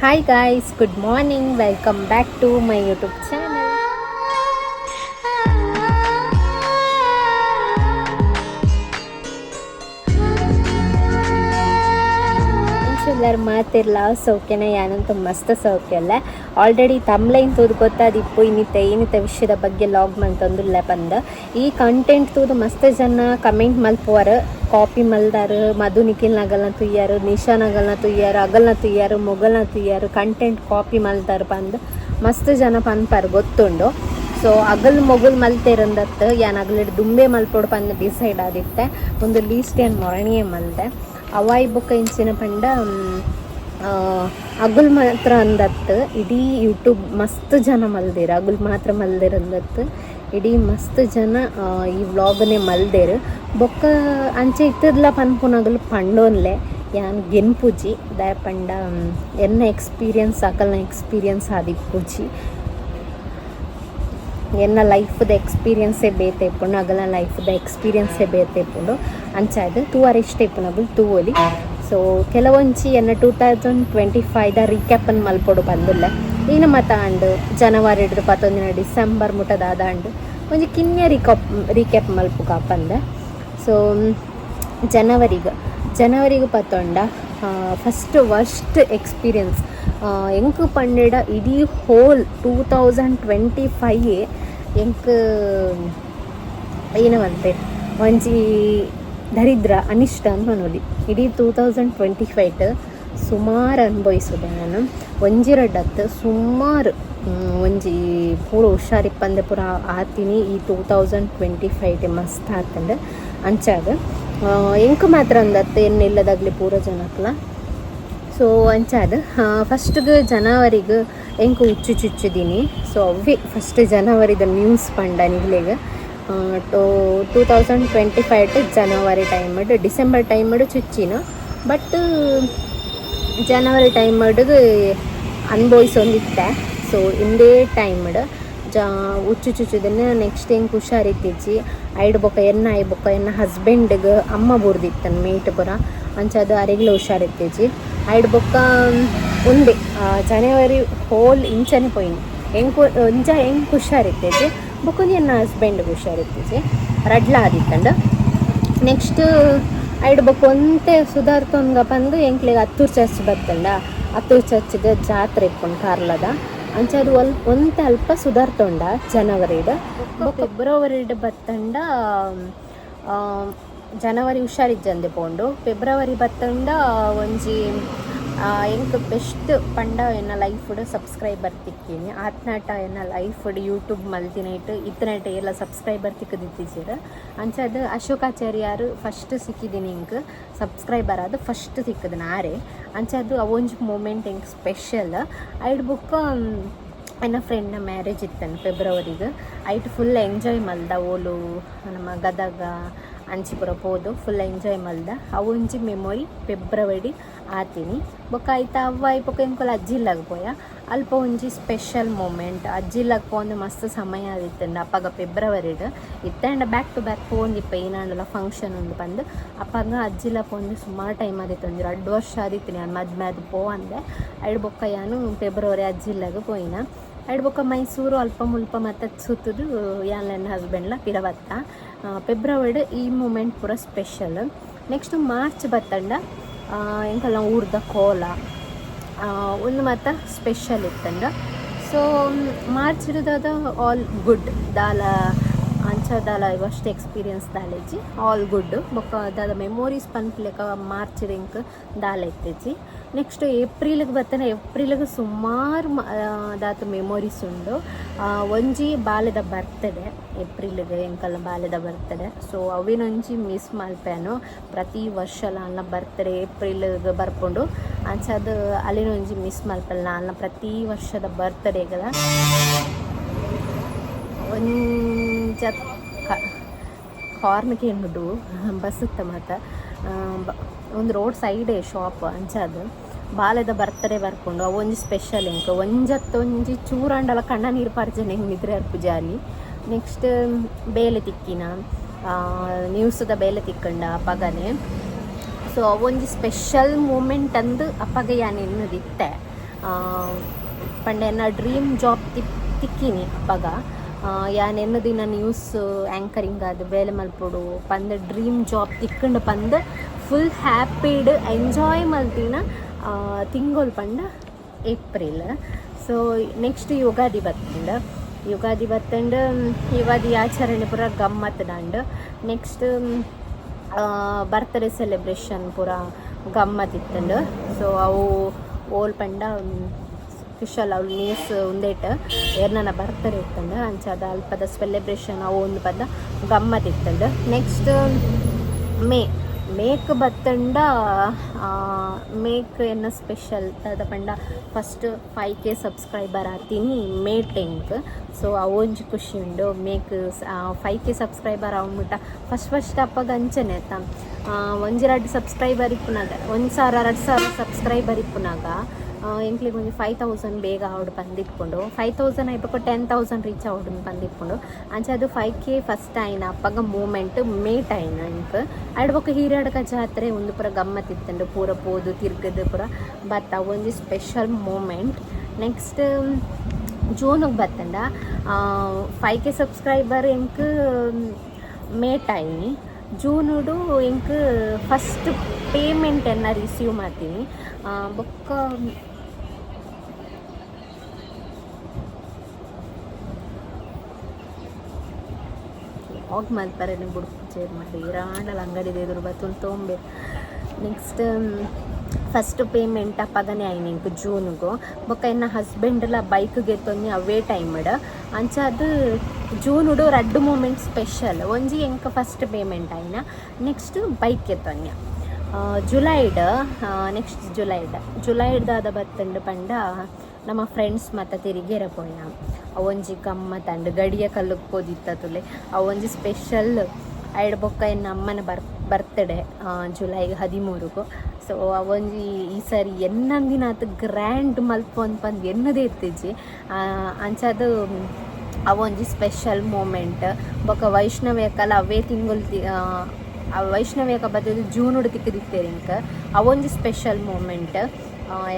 Hi guys, good morning. Welcome back to my YouTube channel. ಎಲ್ಲರೂ ಮಾತಿರಲ್ಲ ಸೌಖ್ಯನ ಯಾನಂತೂ ಮಸ್ತ್ ಸೌಖ್ಯ ಅಲ್ಲ. ಆಲ್ರೆಡಿ ತಮ್ಲೈನ್ ತೂದು ಗೊತ್ತಾದಿಪ್ಪು ಇನ್ನಿತ ವಿಷಯದ ಬಗ್ಗೆ ಲಾಗ್ ಮಂತಂದುಲ್ಲ ಬಂದ ಈ ಕಂಟೆಂಟ್ ತೂದು ಮಸ್ತ್ ಜನ ಕಮೆಂಟ್ ಮಲ್ಪುವರು. ಕಾಪಿ ಮಲ್ದಾರು, ಮಧು ನಿಖಿಲ್ ನಗಲ್ನ ತುಯ್ಯಾರು, ನಿಶಾ ನಗಲ್ನ ತುಯ್ಯಾರು, ಅಗಲ್ನ ತುಯ್ಯಾರು, ಮೊಗಲ್ನ ತುಯ್ಯಾರು, ಕಂಟೆಂಟ್ ಕಾಪಿ ಮಲ್ದಾರು ಬಂದು ಮಸ್ತ್ ಜನ ಪನ್ಪಾರು ಗೊತ್ತುಂಡು. ಸೊ ಅಗಲ್ ಮೊಗಲ್ ಮಲ್ತೇರಂದತ್ತು ಯಾನ್ ಅಗಲಿಡ್ ದುಂಬೆ ಮಲ್ಪೋಡು ಪಂದು ಡಿಸೈಡ್ ಆದಿತ್ತೆ. ಒಂದು ಲೀಸ್ಟ್ ಏನು ಮೊರಣಿಯೇ ಮಲ್ದೆ ಅವಾಯ್ ಬುಕ್ಕ ಇಂಚಿನ ಪಂಡ ಅಗುಲ್ ಮಾತ್ರ ಅಂದತ್ತು ಇಡೀ ಯೂಟ್ಯೂಬ್ ಮಸ್ತ್ ಜನ ಮಲ್ದೇರು. ಅಗುಲ್ ಮಾತ್ರ ಮಲ್ದೇರಂದತ್ತು ಇಡೀ ಮಸ್ತ್ ಜನ ಈ ವ್ಲಾಗನ್ನೇ ಮಲ್ದೇರು. ಬೊಕ್ಕ ಅಂಚೆ ಇತ್ತದ್ಲ ಪನ್ಪುನಗಲು ಪಂಡೋನ್ಲೆ ಯಾನ್ ಗೆನ್ಪುಜಿ ದಯ ಪಂಡ ಎನ್ನ ಎಕ್ಸ್ಪೀರಿಯನ್ಸ್ ಅಕಲ್ನ ಎಕ್ಸ್ಪೀರಿಯನ್ಸ್ ಆದಿಪ್ಪುಜಿ ಎನ್ನ ಲೈಫ್ದ ಎಕ್ಸ್ಪೀರಿಯನ್ಸೇ ಬೇತೇಪುಂಡು ಅಗಲ ಲೈಫ್ದ ಎಕ್ಸ್ಪೀರಿಯನ್ಸೇ ಬೇತೇಪುಂಡು ಅಂಚಾಯ್ದು ತೂವಾರ ಇಷ್ಟ ಇಪ್ಪುನಗಲು ತೂವೊಲಿ. ಸೊ ಕೆಲವೊಂಚಿ ಎನ್ನ 2025 ರೀಕ್ಯಾಪನ್ನು ಮಲ್ಪೊಡು ಬಂದಿಲ್ಲ ಇನ್ನು ಮತ ಅಂಡು ಜನವರಿ ಹಿಡಿದು 11 ಡಿಸೆಂಬರ್ ಮುಟ್ಟದಾದ ಅಂಡು ಒಂಜಿ ಕಿನ್ಯ ರೀಕ್ಯಾಪ್ ಮಲ್ಪು ಕಾಪಂದೆ. ಸೊ ಜನವರಿಗೆ ಪತ್ತೊಂಡ ಫಸ್ಟ್ ಎಕ್ಸ್ಪೀರಿಯನ್ಸ್ ಎಂಕ್ ಪಂಡಿಡ ಇಡೀ ಹೋಲ್ 2025 ಎಂಕ್ ಏನವಂತೆ ಒಂಜಿ ದರಿದ್ರ ಅನಿಷ್ಟ ಅಂತ ನೋಡಿ. ಇಡೀ 2025 ಸುಮಾರು ಅನುಭವಿಸಿದೆ ನಾನು. ಒಂಜಿರಡ್ಡತ್ತು ಸುಮಾರು ಒಂಜಿ ಪೂರ ಹುಷಾರಿಪ್ಪಂದೆ ಪೂರ ಆತೀನಿ ಈ 2025 ಮಸ್ತ್ ಆತಂಡು ಅಂಚಾಗ ಎಂಕ್ ಮಾತ್ರ ಅಂದತ್ತು ಎನ್ನಿಲ್ಲದಾಗಲಿ ಪೂರ ಜನಕ್ಲ. ಸೊ ಅಂಚಾದ ಫಸ್ಟ್ಗೆ ಜನವರಿಗೆ ಎಂಕ್ ಚುಚ್ಚಿದೀನಿ. ಸೊ ಅವೇ ಫಸ್ಟ್ ಜನವರಿದ ನ್ಯೂಸ್ ಪಂಡ ನಿಗ್ಲೆಗೆ 2025 ಜನವರಿ ಟೈಮಡ್ ಡಿಸೆಂಬರ್ ಟೈಮಡ್ ಚುಚ್ಚಿನ ಬಟ್ ಜನವರಿ ಟೈಮಡ್ಗೆ ಅನುಭವಿಸೊಂದಿತ್ತೆ. ಸೊ ಇಂದೇ ಟೈಮಡ್ ಚುಚ್ಚಿದನ್ನ ನೆಕ್ಸ್ಟ್ ಹೆಂಗೆ ಹುಷಾರಿತ್ತಿಜ್ಜಿ ಐಡ್ ಬೊಕ್ಕ ಎನ್ನ ಹಸ್ಬೆಂಡ್ಗೆ ಅಮ್ಮ ಬುರ್ದಿತ್ತನ್ ಮೇಟ್ ಪುರ ಅಂಚದು ಅರೆಗ್ಲು ಹುಷಾರಿತ್ತಿಜ್ಜಿ ಐಡ್ ಬೊಕ್ಕ ಒಂದೇ ಜನವರಿ ಹೋಲ್ ಇಂಚನೆ ಪೋಯಿನಿ ಹೆಂಗೆ ಹುಷಾರಿತ್ತಿಜ್ಜಿ ಬೊಕ್ಕೊಂದು ಎನ್ನ ಹಸ್ಬೆಂಡ್ಗೆ ಹುಷಾರಿತ್ತಿಜ್ಜಿ ರಡ್ಲ ಆದಿತ್ತಂಡು. ನೆಕ್ಸ್ಟ್ ಐಡ್ ಬೊಕ್ಕ ಒಂತೆ ಸುಧಾರ್ತೊಂಗ ಬಂದು ಎಂಕ್ಲಿಗೆ ಹತ್ತೂರು ಚರ್ಚ್ ಬತ್ತಂಡ ಹತ್ತೂರು ಚರ್ಚ್ಗೆ ಜಾತ್ರೆ ಇಪ್ಪುಂಡು ಕಾರ್ಲದ ಅಂಚದು ಒಂತೆ ಅಲ್ಪ ಸುಧಾರ್ತೊಂಡ ಜನವರಿಡ್ ಫೆಬ್ರವರಿಡ್ ಬತ್ತಂಡ ಜನವರಿ ಹುಷಾರಿಜ್ಜಂದೆ ಪೋಂಡು ಫೆಬ್ರವರಿ ಬತ್ತಂಡ ಒಂಜಿ ಎಂಕ್ ಬೆಸ್ಟ್ ಪಂಡ ಎನ್ನ ಲೈಫ್ಡ್ ಸಬ್ಸ್ಕ್ರೈಬರ್ ತಿಕ್ಕಿನಿ ಆತ್ನಾಟ ಎನ್ನ ಲೈಫ್ಡ್ ಯೂಟ್ಯೂಬ್ ಮಲ್ತಿನೈಟ್ ಇತ್ತನೈಟ್ ಎಲ್ಲ ಸಬ್ಸ್ಕ್ರೈಬರ್ ತಿಕ್ಕದಿತ್ತಿಜೀರ ಅಂಚದು ಅಶೋಕಾಚಾರ್ಯಾರು ಫಸ್ಟ್ ಸಿಕ್ಕಿದ್ದೀನಿ ಇಂಕ್ ಸಬ್ಸ್ಕ್ರೈಬರ್ ಅದು ಫಸ್ಟ್ ತಿಕ್ಕದ ನಾರೇ ಅಂಚದು ಅವೊಂಜಿ ಮೂಮೆಂಟ್ ಎಂಕ್ ಸ್ಪೆಷಲ್. ಐಡ್ ಬುಕ್ಕ ಎನ್ನ ಫ್ರೆಂಡ್ನ ಮ್ಯಾರೇಜ್ ಇತ್ತನು ಫೆಬ್ರವರಿಗೆ ಐಟ್ ಫುಲ್ ಎಂಜಾಯ್ ಮಲ್ದ ಓಲು ನಮ್ಮ ಗದಗ ಅಂಚಿಪುರ ಪೋದು ಫುಲ್ ಎಂಜಾಯ್ ಮಲ್ದ ಅವೊಂಜಿ ಮೆಮೊರಿ ಫೆಬ್ರವರಿ ಆತೀನಿ. ಬೊಕ್ಕ ಆಯ್ತಾ ಅವ್ವ ಇಪ್ಪಕ್ಕ ಎಂಕೊಲ್ಲ ಅಜ್ಜಿಲ್ಲಾಗ ಪೋಯ ಅಲ್ಪ ಒಂಜಿ ಸ್ಪೆಷಲ್ ಮೂಮೆಂಟ್ ಅಜ್ಜಿಲ್ಲಾಗ ಪೋಂದು ಮಸ್ತ್ ಸಮಯ ಆದಿತ್ತಂಡ ಅಪ್ಪಗ ಫೆಬ್ರವರಿಡ್ ಇತ್ತಂಡ ಬ್ಯಾಕ್ ಟು ಬ್ಯಾಕ್ ಪೋಂದಿಪ್ಪ ಏನಾಂಡಲ್ಲ ಫಂಕ್ಷನ್ ಒಂದು ಬಂದು ಅಪ್ಪಗ ಅಜ್ಜಿಲ್ಲ ಪೋಂದು ಸುಮಾರು ಟೈಮ್ ಆದಿತ್ತು ಒಂದು 2 ವರ್ಷ ಆದಿತ್ತು ನಾನು ಮದ್ಮೇದು ಪೋವಂದೆ. ಐಡ್ ಬೊಕ್ಕ ಯಾನು ಫೆಬ್ರವರಿ ಅಜ್ಜಿಲ್ಲಾಗ ಪೋಯಿನ ಐಡ್ ಬೊಕ್ಕ ಮೈಸೂರು ಅಲ್ಪ ಮುಲ್ಪ ಮತ್ತು ಸುತ್ತದು ಯಾನ್ ನನ್ನ ಹಸ್ಬೆಂಡ್ಲ ಪಿರವತ್ತ ಫೆಬ್ರವರಿ ಈ ಮೂಮೆಂಟ್ ಪೂರ ಸ್ಪೆಷಲ್. ನೆಕ್ಸ್ಟ್ ಮಾರ್ಚ್ ಬತ್ತಂಡ ಎಂಕಲ್ಲ ಊರ್ದ ಕೋಲ ಒಂದು ಮತ್ತು ಸ್ಪೆಷಲ್ ಇತ್ತಂಡ. ಸೊ ಮಾರ್ಚ್ ಹಿಡಿದಾದ ಆಲ್ ಗುಡ್ ದಾಲ ಅಂಚದಾಲ ಇವಷ್ಟು ಎಕ್ಸ್ಪೀರಿಯನ್ಸ್ ದಾಲೆಜ್ಜಿ ಆಲ್ ಗುಡ್ ಬೊಕ್ಕ ದಾದ ಮೆಮೊರೀಸ್ ಪನ್ಪ್ಲೆಕ ಮಾರ್ಚ್ ರಿಂಕ್ ದಾಲ ಎತ್ತಿಜ್ಜಿ. ನೆಕ್ಸ್ಟ್ ಏಪ್ರಿಲ್ಗೆ ಬರ್ತಾನೆ ಏಪ್ರಿಲ್ಗೆ ಸುಮಾರು ದಾತ ಮೆಮೊರೀಸ್ ಉಂಡು. ಒಂಜಿ ಬಾಲ್ಯದ ಬರ್ತಡೆ ಏಪ್ರಿಲ್ಗೆ ಎಂಕಲ್ಲ ಬಾಲ್ಯದ ಬರ್ತಡೆ. ಸೊ ಅವಿನೊಂಜಿ ಮಿಸ್ ಮಲ್ಪೇನು ಪ್ರತಿ ವರ್ಷ ನನ್ನ ಬರ್ತಡೆ ಏಪ್ರಿಲ್ಗೆ ಬರ್ಕೊಂಡು ಅಂಚದು ಅಲ್ಲಿನೊಂಜಿ ಮಿಸ್ ಮಲ್ಪಲ್ಲ ನನ್ನ ಪ್ರತಿ ವರ್ಷದ ಬರ್ತಡೇಗಳ ಒಂಜ ಕಾರ್ನ್ಗೆ ಎನ್ನುಡು ಬಸ್ ಇತ್ತ ಮತ್ತು ಒಂದು ರೋಡ್ ಸೈಡೇ ಶಾಪ್ ಅಂಚದು ಬಾಲ್ಯದ ಬರ್ತಡೇ ಬರ್ಕೊಂಡು ಅವೊಂಜಿ ಸ್ಪೆಷಲ್ ಎಂಕ್ ಒಂಜತ್ತೊಂಜಿ ಚೂರಂಡಲ ಕಣ್ಣ ನೀರು ಪಾರ್ಜನೆ ಹೆಂಗೆ ನಿದ್ರೆ ಅರ್ಪು ಜಾಲಿ. ನೆಕ್ಸ್ಟ್ ಬೇಲೆ ತಿಕ್ಕಿನ ನ್ಯೂಸ್ದ ಬೇಲೆ ತಿಕ್ಕಂಡ ಪಗನೆ. ಸೊ ಅವೊಂಜಿ ಸ್ಪೆಷಲ್ ಮೂಮೆಂಟ್ ಅಂದು ಅಪ್ಪಗೆ ಯಾನು ಎನ್ನದಿತ್ತೆ ಪಂಡ ಎನ್ನ ಡ್ರೀಮ್ ಜಾಬ್ ತಿಕ್ಕಿನಿ ಅಪ್ಪಗ ಯಾನ್ ಎನ್ನ ದಿನ ನ್ಯೂಸ್ ಆ್ಯಂಕರಿಂಗ್ ಅದು ಬೇಲೆ ಮಲ್ಪೊಡು ಪಂದ ಡ್ರೀಮ್ ಜಾಬ್ ತಿಕ್ಕಂಡು ಪಂದ ಫುಲ್ ಹ್ಯಾಪಿಡ್ ಎಂಜಾಯ್ ಮಲ್ತಿನ ತಿಂಗಳು ಪಂಡ ಏಪ್ರಿಲ್. ಸೊ ನೆಕ್ಸ್ಟ್ ಯುಗಾದಿ ಬತ್ತಂಡು ಯುಗಾದಿ ಆಚರಣೆ ಪೂರ ಗಮ್ಮತ್ ದಾಂಡು. ನೆಕ್ಸ್ಟ್ ಬರ್ತ್ಡೇ ಸೆಲೆಬ್ರೇಷನ್ ಪೂರ ಗಮ್ಮತ್ ಇತ್ತಂಡು. ಸೊ ಅವು ಓಲ್ ಪಂಡ ಸ್ಪೆಷಲ್ ಅವ್ಳು ನ್ಯೂಸ್ ಉಂದೇಟ್ ಏರ್ನ ಬರ್ತ್ಡೇ ಇತ್ತಂಡು ಅಂಚಾದ ಅಲ್ಪದ ಸೆಲೆಬ್ರೇಷನ್ ಅವು ಒಂದು ಪದ ಗಮ್ಮತ್ ಇತ್ತಂಡು. ನೆಕ್ಸ್ಟ್ ಮೇಕ್ ಬತ್ತಂಡ ಮೇಕ್ ಎನ್ನ ಸ್ಪೆಷಲ್ ಅದ ಪಂಡ ಫಸ್ಟ್ 5K ಸಬ್ಸ್ಕ್ರೈಬರ್ ಆತೀನಿ ಮೇ 10th. ಸೊ ಅವೊಂಜಿ ಖುಷಿ ಉಂಡು. ಮೇಕ್ 5K ಸಬ್ಸ್ಕ್ರೈಬರ್ ಆಗ್ಬಿಟ್ಟ ಫಸ್ಟ್ ಅಪ್ಪಗ ಅಂಚನೆ ಆಯ್ತಾ ಒಂಜಿ 2 ಸಬ್ಸ್ಕ್ರೈಬರ್ ಇಪ್ಪುನಾಗ 1,000-2,000 ಸಬ್ಸ್ಕ್ರೈಬರ್ ಇಪ್ಪುನಾಗ ಎಂಕ್ಲಿಗೆ ಒಂದು 5,000 ಬೇಗ ಆವಡು ಬಂದಿಟ್ಕೊಂಡು 5,000 ಆಯ್ಬೇಕು 10,000 ರೀಚ್ ಆವಡು ಬಂದಿಟ್ಕೊಂಡು ಅಂಚೆ ಅದು 5K ಫಸ್ಟ್ ಆಯ್ನ ಅಪ್ಪಗ ಮೂಮೆಂಟ್ ಮೇಟ್ ಆಯ್ನ ಇಂಕ್ ಆಡ್ಬೇಕು ಹೀರಾಡ್ಕ ಜಾತ್ರೆ ಒಂದು ಪೂರ ಗಮ್ಮತ್ತಿತ್ತಂಡು ಪೂರ ಪೋದು ತಿರ್ಗದು ಪೂರ ಬತ್ತ ಒಂದು ಸ್ಪೆಷಲ್ ಮೂಮೆಂಟ್. ನೆಕ್ಸ್ಟ್ ಜೂನಿಗೆ ಬತ್ತಂಡ 5K ಸಬ್ಸ್ಕ್ರೈಬರ್ ಎಂಕ್ ಮೇಟ್ ಆಯ್ನಿ ಜೂನುಡು ಎಂಕ್ ಫಸ್ಟ್ ಪೇಮೆಂಟ್ ಎನ್ನ ರಿಸೀವ್ ಮಾಡ್ತೀನಿ. ಬೊಕ್ಕ ಮಲ್ಪರೆ ಬುಡುಕು ಚೇರ್ ಮಾಡಿ ಇರಾಂಡಲ ಅಂಗಡಿದ ಎದುರು ಬತ್ತೊಂದು ತೊಂಬೆ. ನೆಕ್ಸ್ಟ್ ಫಸ್ಟ್ ಪೇಮೆಂಟ್ ಅಪ್ಪಗನೇ ಆಯ್ನಿ ಇಂಕ್ ಜೂನ್ಗೂ ಬೊಕ್ಕ ಎನ್ನ ಹಸ್ಬೆಂಡ್ಲ ಬೈಕ್ಗೆ ತೊನ್ನಿ ಅವೇ ಟೈಮಡ್ ಅಂಚ ಅದು ಜೂನುಡು 2 ಮೂಮೆಂಟ್ ಸ್ಪೆಷಲ್ ಒಂಜಿ ಎಂಕ್ ಫಸ್ಟ್ ಪೇಮೆಂಟ್ ಆಯ್ನ ನೆಕ್ಸ್ಟ್ ಬೈಕ್ಗೆ ತೊನ್ಯ ನೆಕ್ಸ್ಟ್ ಜುಲೈಡ್ದಾದ ಬತ್ತಂಡು ಪಂಡ ನಮ್ಮ ಫ್ರೆಂಡ್ಸ್ ಮತ್ತು ತಿರುಗೇರ ಪೋಯ್ನ ಅವೊಂಜಿ ಗಮ್ಮತ್ತಂಡು ಗಡಿಯ ಕಲ್ಲುಗೆ ಪೋದಿತ್ತತುಲೆ ಅವೊಂಜಿ ಸ್ಪೆಷಲ್ ಐಡ್ ಬೊಕ್ಕ ಎನ್ನ ಅಮ್ಮನ ಬರ್ತ್ಡೇ ಜುಲೈ 13ಗೂ. ಸೊ ಅವೊಂಜಿ ಈ ಸರಿ ಎನ್ನಂದಿನಾತ್ ಗ್ರ್ಯಾಂಡ್ ಮಲ್ಪ ಅಂದ್ಪಂದು ಎನ್ನದೇ ಇತ್ತಿಜ್ಜಿ ಅಂಚದು ಅವೊಂಜಿ ಸ್ಪೆಷಲ್ ಮೂಮೆಂಟ್. ಬೊಕ್ಕ ವೈಷ್ಣವೇಕಲ್ಲ ಅವೇ ತಿಂಗಳು ವೈಷ್ಣವೇಕ ಬದಲು ಜೂನುಡು ತಿಕ್ಕದಿತ್ತೇರಿ ಇಂಕ ಅವೊಂಜಿ ಸ್ಪೆಷಲ್ ಮೂಮೆಂಟ್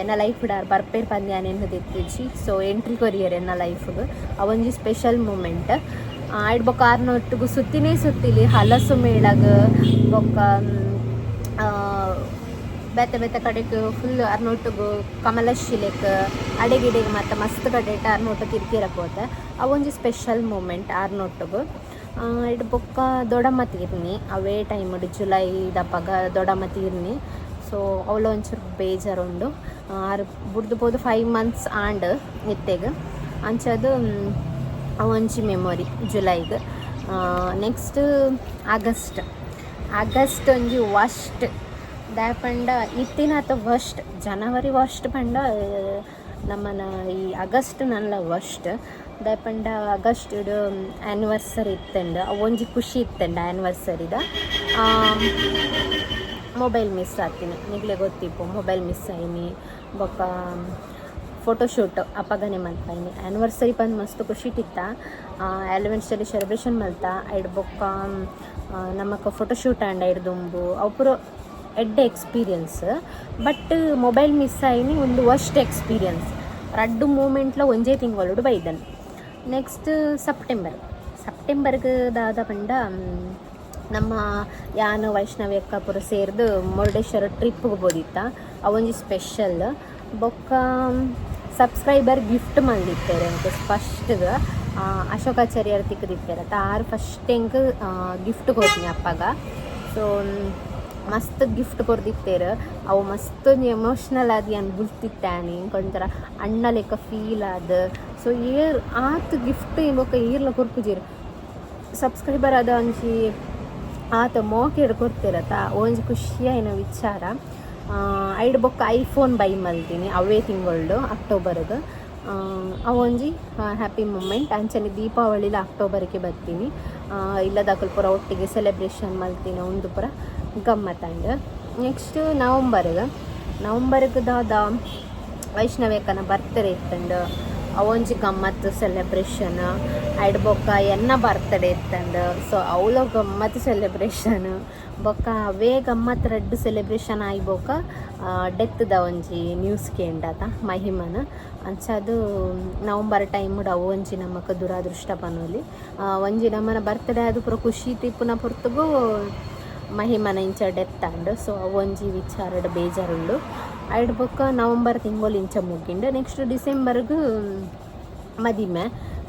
ಎನ್ನ ಲೈಫ್ ಬರ್ಪೇರ್ ಪಂದ್ಯಾನ ಎನ್ನದಿತ್ತಿಜ್ಜಿ. ಸೊ ಎಂಟ್ರಿ ಕೊರಿಯರ್ ಎನ್ನ ಲೈಫ್ಗೆ ಅವೊಂಜಿ ಸ್ಪೆಷಲ್ ಮೂಮೆಂಟ್. ಆಯ್ಡ್ ಬೊಕ್ಕ ಆರ್ನೊಟ್ಟಿಗೂ ಸುತ್ತಿಲಿ ಹಲಸು ಮೇಳಗ ಬೊಕ್ಕ ಬೇತೆ ಕಡೆಗೆ ಫುಲ್ ಅರ್ನೊಟ್ಟಿಗೂ ಕಮಲಶಿಲೆಕ್ ಅಡೆಗಿಡೆಗೆ ಮತ್ತು ಮಸ್ತ್ ಕಡೆಟ ಅರ್ನೊಟ್ಟು ತಿರ್ಗಿರಕ್ಕೆ ಹೋದೆ ಅವೊಂಜಿ ಸ್ಪೆಷಲ್ ಮೂಮೆಂಟ್ ಆರ್ನೊಟ್ಟಿಗೂ. ಇಡ್ ಬೊಕ್ಕ ದೊಡಮ್ಮ ತೀರ್ನಿ ಅವೇ ಟೈಮ್ ಜುಲೈ ದಪ್ಪಗ ದೊಡಮ್ಮ ತೀರ್ನಿ. ಸೊ ಅವಳು ಒಂಚೂರು ಬೇಜಾರುಂಡು ಬುಡ್ದು 5 months ಆಂಡ್ ನಿತ್ತೆಗೆ ಅಂಚದು ಒಂಚಿ ಮೆಮೊರಿ ಜುಲೈಗೆ. ನೆಕ್ಸ್ಟ್ ಆಗಸ್ಟ್ ಒಂಜಿ ವಸ್ಟ್ ದಾಯಪಂಡ ಇತ್ತಿನ ಅಥವಾ ವಸ್ಟ್ ಜನವರಿ ವಸ್ಟ್ ಪಂಡ ನಮ್ಮನ ಈ ಆಗಸ್ಟ್ ನಲ್ಲ ವಸ್ಟ್ ದಾಯಪಂಡ ಆಗಸ್ಟ್ ಆ್ಯನಿವರ್ಸರಿ ಇತ್ತಂಡು ಅವೊಂಜಿ ಖುಷಿ ಇತ್ತಂಡು ಆ್ಯನಿವರ್ಸರಿದ ಮೊಬೈಲ್ ಮಿಸ್ ಆಗ್ತೀನಿ ನಿಗ್ಲೆ ಗೊತ್ತಿಪ್ಪು ಮೊಬೈಲ್ ಮಿಸ್ ಆಯ್ನಿ ಬೊಕ್ಕ ಫೋಟೋಶೂಟ್ ಅಪ್ಪಗನೆ ಮಲ್ಪಾಯಿನಿ ಆ್ಯನಿವರ್ಸರಿ ಬಂದು ಮಸ್ತ್ ಖುಷಿಟ್ಟಿತ್ತ 11th ಸೆಲೆಬ್ರೇಷನ್ ಮಲ್ತಾ ಐಡ್ ಬೊಕ್ಕ ನಮಕ ಫೋಟೋಶೂಟ್ ಆಂಡ್ ಐಡ್ದುಂಬು ಅವು ಪೂರ ಎಡ್ಡೆ ಎಕ್ಸ್ಪೀರಿಯನ್ಸ್. ಬಟ್ ಮೊಬೈಲ್ ಮಿಸ್ ಆಯ್ನಿ ಒಂದು ವರ್ಸ್ಟ್ ಎಕ್ಸ್ಪೀರಿಯನ್ಸ್ 2 ಮೂಮೆಂಟ್ಲ ಒಂಜೇ ತಿಂಗಳು ಬೈದನ್. ನೆಕ್ಸ್ಟ್ ಸೆಪ್ಟೆಂಬರ್ಗೆ ದಾದ ಪಂಡ ನಮ್ಮ ಯಾನು ವೈಷ್ಣವ್ಯಕ್ಕ ಪೂರ ಸೇರಿದು ಮುರುಡೇಶ್ವರ ಟ್ರಿಪ್ಗೆ ಬೋದಿತ್ತ ಅವೊಂಜಿ ಸ್ಪೆಷಲ್. ಬೊಕ್ಕ ಸಬ್ಸ್ಕ್ರೈಬರ್ ಗಿಫ್ಟ್ ಮಲ್ದಿತ್ತೇರೆ ಅಂತ ಫಸ್ಟ್ಗೆ ಅಶೋಕಾಚಾರ್ಯರು ತಿಕ್ಕದಿತ್ತೇರೆ ಆರು ಫಸ್ಟ್ ಹೆಂಗ್ ಗಿಫ್ಟ್ ಕೊಡ್ತೀನಿ ಅಪ್ಪಗ. ಸೊ ಮಸ್ತ್ ಗಿಫ್ಟ್ ಕೊಡ್ದಿತ್ತೇರು ಅವು ಮಸ್ತ್ ಎಮೋಷ್ನಲ್ ಆದಿ ಅನ್ಬುಲ್ತಿತ್ತಾನೆ ಒಂಥರ ಅಣ್ಣ ಲೆಕ್ಕ ಫೀಲ್ ಆದ. ಸೊ ಆತು ಗಿಫ್ಟ್ ಬೊಕ್ಕ ಏರ್ಲ ಕೊರ್ಪುಜೀರು ಸಬ್ಸ್ಕ್ರೈಬರ್ ಆದ ಒಂಜಿ ಆತ ಮೋಕೆಡ್ ಕೊಡ್ತಿರತ್ತ ಒಂಜಿ ಖುಷಿಯಾಯಿನ ವಿಚಾರ. ಐಡ್ ಬೊಕ್ಕ ಐಫೋನ್ ಬೈ ಮಲ್ತೀನಿ ಅವೇ ತಿಂಗಳು ಅಕ್ಟೋಬರ್ಗೆ ಅವೊಂಜಿ ಹ್ಯಾಪಿ ಮೂಮೆಂಟ್. ಅಂಚನೆ ದೀಪಾವಳಿಲ ಅಕ್ಟೋಬರ್ಗೆ ಬರ್ತೀನಿ ಇಲ್ಲದಾಕಲ್ ಪೂರ ಒಟ್ಟಿಗೆ ಸೆಲೆಬ್ರೇಷನ್ ಮಲ್ತೀನಿ ಒಂದು ಪೂರ ಗಮ್ಮತ್ತಂಡು. ನೆಕ್ಸ್ಟ್ ನವಂಬರ್ಗೆ ದಾದ ವೈಷ್ಣವೇಕನ ಬರ್ತ್ಡೇ ಇತ್ತಂಡು ಅವೊಂಜಿ ಗಮ್ಮತ್ತು ಸೆಲೆಬ್ರೇಷನ್ ಆಯ್ಡ್ ಬೊಕ್ಕ ಎನ್ನ ಬರ್ತ್ಡೇ ಇತ್ತಂಡು ಸೊ ಅವಳ ಗಮ್ಮತ್ತು ಸೆಲೆಬ್ರೇಷನ್ ಬೊಕ್ಕ ಅವೇ ಗಮ್ಮತ್ತು ರಡ್ಡು ಸೆಲೆಬ್ರೇಷನ್ ಆಗಿ ಬೊಕ್ಕ ಡೆತ್ದ ಒಂಜಿ ನ್ಯೂಸ್ ಕೇಂಡಾತ ಮಹಿಮನ ಅಂಚದು ನವಂಬರ್ ಟೈಮ್ಡು ಅವು ಒಂಜಿ ನಮಕ್ ದುರಾದೃಷ್ಟ ಪನೊಲಿ ಒಂಜಿ ನಮ್ಮನ ಬರ್ತ್ಡೇ ಅದು ಪೂರ ಖುಷಿ ತಿಪ್ಪುನ ಪೊರ್ತುಗು ಮಹಿಮನ ಇಂಚ ಡೆತ್ ಆಂಡ್ ಸೊ ಅವೊಂಜಿ ವಿಚಾರಡ್ ಬೇಜಾರುಂಡು ಐಡ್ ಬೊಕ್ಕ ನವಂಬರ್ ತಿಂಗೋಲು ಇಂಚ ಮುಗಿಂಡು ನೆಕ್ಸ್ಟ್ ಡಿಸೆಂಬರ್ಗೂ ಮದಿಮೆ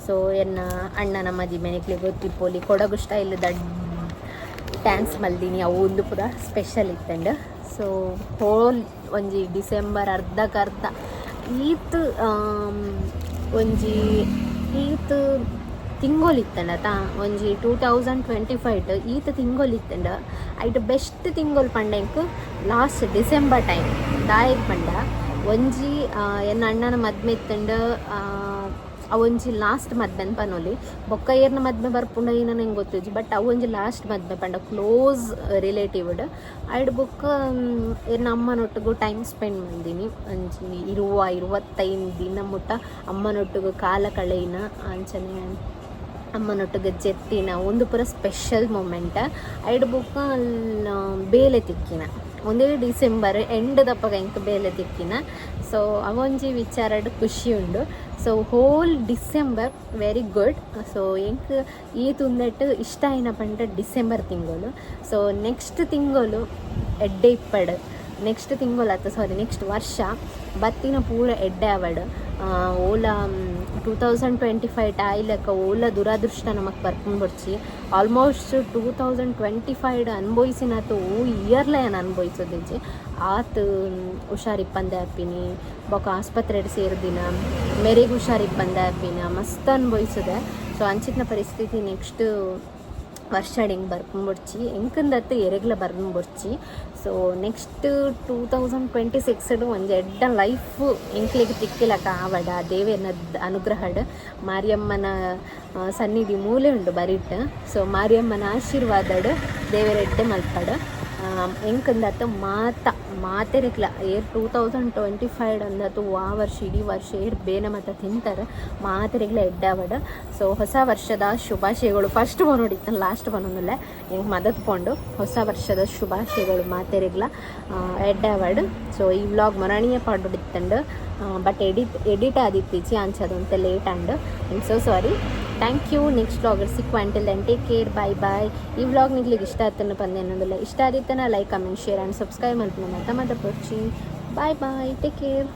ಸೊ ಎನ್ನ ಅಣ್ಣನ ಮದಿಮೆ ನಿಕ್ಲಿ ಗೊತ್ತಿಪ್ಪೋಲಿ ಕೊಡಗು ಸ್ಟೈಲ್ ದಡ್ ಡ್ಯಾನ್ಸ್ ಮಲ್ದಿನಿ ಅವು ಒಂದು ಪೂರ ಸ್ಪೆಷಲ್ ಇತ್ತಂಡು ಸೊ ಹೋಲ್ ಒಂಜಿ ಡಿಸೆಂಬರ್ ಅರ್ಧಕ್ಕರ್ಧ ಈತ್ ಒಂಜಿ ಈತ್ ತಿಂಗೋಲಿತ್ತಂಡ ಒಂಜಿ 2025 ಈತ ತಿಂಗೋಲಿತ್ತಂಡ ಐಟ್ ಬೆಸ್ಟ್ ತಿಂಗೋಲ್ ಪಂಡೆಂಕ್ ಲಾಸ್ಟ್ ಡಿಸೆಂಬರ್ ಟೈಮ್ ದಾಯಗ್ ಪಂಡ ಒಂಜಿ ಎನ್ನ ಅಣ್ಣನ ಮದ್ಮೆ ಇತ್ತಂಡ ಅವೊಂಜಿ ಲಾಸ್ಟ್ ಮದ್ಮೆನ್ ಪನೊಲಿ ಬೊಕ್ಕ ಏರ್ನ ಮದ್ಮೆ ಬರ್ಪುಂಡ ಏನೋ ನಂಗೆ ಗೊತ್ತಿಜ್ಜಿ ಬಟ್ ಅವೊಂಜಿ ಲಾಸ್ಟ್ ಮದ್ಮೆ ಪಂಡ ಕ್ಲೋಸ್ ರಿಲೇಟಿವ್ಡ್ ಐಡ್ ಬೊಕ್ಕ ಏರ್ನ ಅಮ್ಮನೊಟ್ಟಿಗೂ ಟೈಮ್ ಸ್ಪೆಂಡ್ ಮಾಡಿದೀನಿ ಒಂಜಿ 25 ದಿನ ಮುಟ್ಟ ಅಮ್ಮನೊಟ್ಟಿಗೂ ಕಾಲ ಕಳೆಯಿನ ಅಂಚನೆ ಅಮ್ಮನೊಟ್ಟಿಗೆ ಜೆತ್ತಿನ ಒಂದು ಪೂರ ಸ್ಪೆಷಲ್ ಮೂಮೆಂಟ್ ಐಡ್ ಬುಕ್ಕ ಬೇಲೆ ತಿಕ್ಕಿನ ಒಂದೇ ಡಿಸೆಂಬರ್ ಎಂಡ್ ದಪ್ಪಗ ಇಂಕ ಬೇಲೆ ತಿಕ್ಕಿನ ಸೊ ಅವೊಂಜಿ ವಿಚಾರಡ್ ಖುಷಿ ಉಂಡು so whole December very good so ಎಂಕ್ ಈ ತುಂದೆಟ್ ಇಷ್ಟ ಆಯ್ನ ಪಂಡ ಡಿಸೆಂಬರ್ ತಿಂಗಳು ಸೊ ನೆಕ್ಸ್ಟ್ ತಿಂಗಳು ಎಡ್ಡೆ ಇಪ್ಪಡ್ ನೆಕ್ಸ್ಟ್ ತಿಂಗಳು ನೆಕ್ಸ್ಟ್ ವರ್ಷ ಬತ್ತಿನ ಪೂರ ಎಡ್ಡೆ ಅವಡ್ ಓಲ 2025 ಟಾಯ್ಲಕ ಓಲ ದುರಾದೃಷ್ಟ ನಮಕ್ ಬರ್ಕೊಂಡು ಬರ್ಚಿ ಆಲ್ಮೋಸ್ಟ್ 2025 ಅನ್ಭವಿಸಿನಾತು ಇಯರ್ಲ ಏನು ಅನ್ಭವಿಸೋದಿಜ್ಜಿ ಆತು ಹುಷಾರಿಪ್ಪಂದೆ ಆಪಿನಿ ಬೊಕ ಆಸ್ಪತ್ರೆಡ್ ಸೇರಿದಿನ ಮೆರಿಗೆ ಹುಷಾರಿಪ್ಪಂದೆ ಆಪಿನ ಮಸ್ತ್ ಅನ್ಭವಿಸಿದೆ ಸೊ ಅಂಚಿನ ಪರಿಸ್ಥಿತಿ ನೆಕ್ಸ್ಟ್ ವರ್ಷಡ್ ಹಿಂಗೆ ಬರ್ಕೊಂಬಿಡ್ಚಿ ಎಂಕಂದತ್ತು ಎರೆಗ್ಲ ಬರ್ಕೊಂಬಿಡ್ಚಿ ಸೊ ನೆಕ್ಸ್ಟ್ 2026 ಒಂದು ಎಡ್ಡ ಲೈಫ್ ಎಂಕ್ಲಿಗೆ ತಿಕ್ಕಿಲಕ ಆವಡ ದೇವೇನ ಅನುಗ್ರಹಡ್ ಮಾರಿಯಮ್ಮನ ಸನ್ನಿಧಿ ಮೂಲೆ ಉಂಡು ಬರಿಟ್ ಸೊ ಮಾರಿಯಮ್ಮನ ಆಶೀರ್ವಾದಡ್ ದೇವರೆಡ್ಡೆ ಮಲ್ಪಡ್ ಎಂಕಂದತ್ತು ಮಾತೆರೆಗ್ಲ 2025 ಅಂದತ್ತು ಆ ವರ್ಷ ಇಡೀ ವರ್ಷ ಬೇನ ಮತ್ತು ತಿಂತಾರೆ ಮಾತೆರೆಗ್ಲ ಎಡ್ಡಾವಡ ಸೊ ಹೊಸ ವರ್ಷದ ಶುಭಾಶಯಗಳು ಫಸ್ಟ್ ನೋಡಿತ್ತು ಲಾಸ್ಟ್ ಬಂದಲ್ಲ ಹೆಂಗೆ ಮದತ್ಕೊಂಡು ಹೊಸ ವರ್ಷದ ಶುಭಾಶಯಗಳು ಮಾತೆರೆಗ್ಲ ಎಡ್ಡಾವಡ್ ಸೊ ಈ ವ್ಲಾಗ್ ಮರಣೀಯ ಪಾಡಿತ್ತಂಡು ಬಟ್ ಎಡಿಟ್ ಆದಿತ್ತೀಚಿ ಅಂಚದಂತೆ late and I'm so sorry thank you next vlogger ಸಿಕ್ಕು then take care bye bye ಈ ವ್ಲಾಗ್ ನಿಗ್ಲಿಗೆ ಇಷ್ಟ ಆತನ ಬಂದೆ ಅನ್ನೋದಿಲ್ಲ ಇಷ್ಟ ಆದಿತ್ತನ like comment share and subscribe ಮಾಡ್ತೀನಿ ಮತ್ತೆ ಪರ್ಚಿ ಬಾಯ್ ಬಾಯ್ ಟೇಕ್ ಕೇರ್